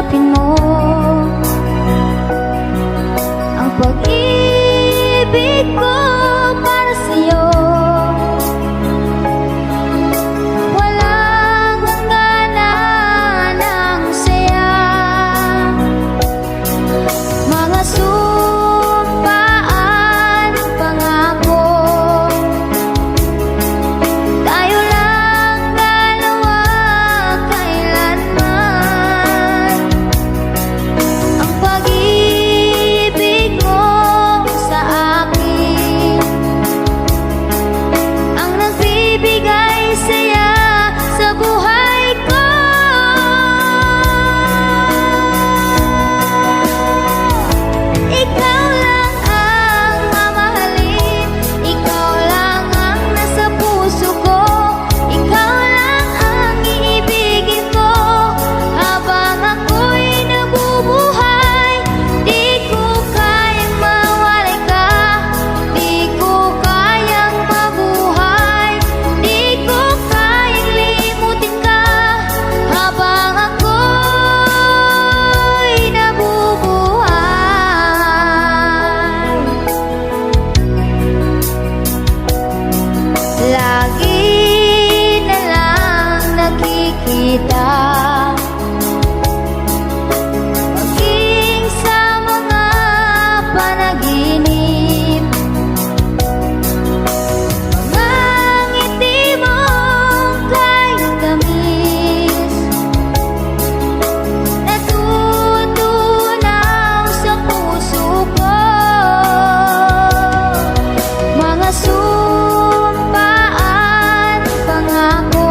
tanggapin mo ang pag-ibig ko para sa'yo. Walang hangganan ng saya, mga sumpaan, pangako. Tayo lang dalawa kailanman. Ang pag-ibig mo sa akin ang nagbibigay saya sa buhay ko. Ikaw lang ang mamahalin, ikaw lang ang nasa puso ko, ikaw lang ang iibigin ko habang ako'y nabubuhay. Di ko kayang mawalay ka, di ko kayang mabuhay, di ko kayang limutin ka habang ako'y nabubuhay. Lagi na lang nakikita, maging sa mga panaginip, mga ngiti mo kay tamis, natutunaw sa puso ko. Mga sumpaan, pangako.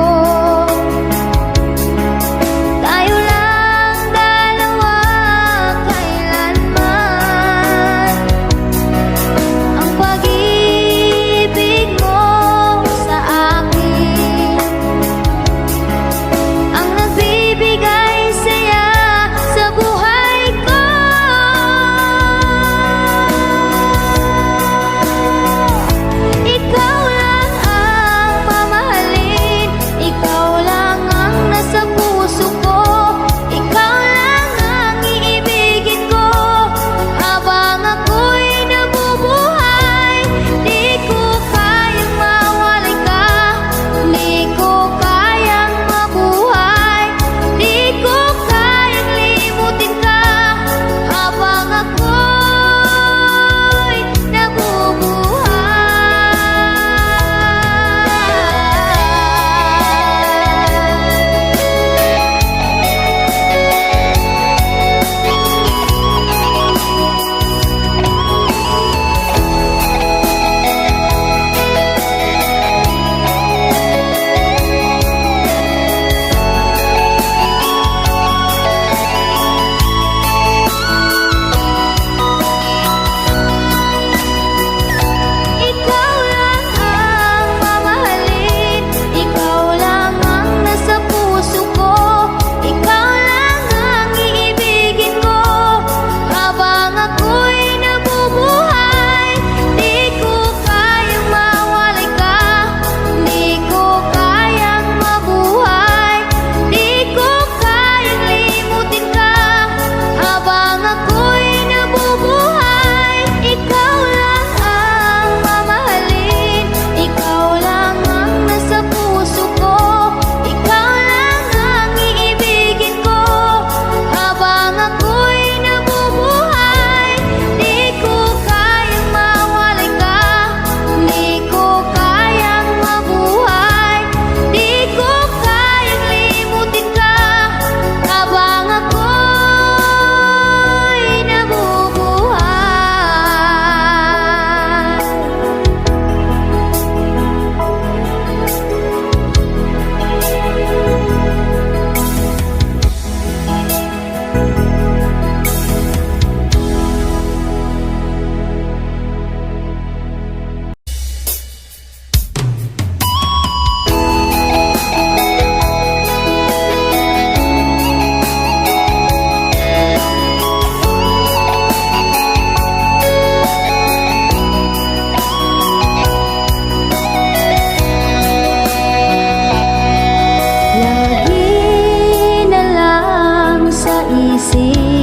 Tayo lang dalawa kailanman. Ang pag-ibig mo sa akin ang nagbibigay saya sa buhay ko. Ikaw lang ang mamahalin, ikaw lang ang nasa puso ko, ikaw lang ang iibigin ko habang ako'y nabubuhay. Di ko kayang mawalay ka, di ko kayang mabuhay, di ko kayang limutin ka habang ako'y nabubuhay. Ikaw lang ang mamahalin, ikaw lang ang nasa puso ko, ikaw lang ang iibigin ko habang ako'y nabubuhay. Di ko kayang mawalay ka, di ko kayang mabuhay, di ko kayang limutin ka habang ako'y nabubuhay. Ikaw lang ang mamahalin, ikaw lang ang nasa puso ko, ikaw lang ang iibigin ko habang ako'y nabubuhay. Di ko kayang mawalay ka, di ko kayang mabuhay, di ko kayang limutin ka habang ako'y nabubuhay. Lagi na lang sa isip isip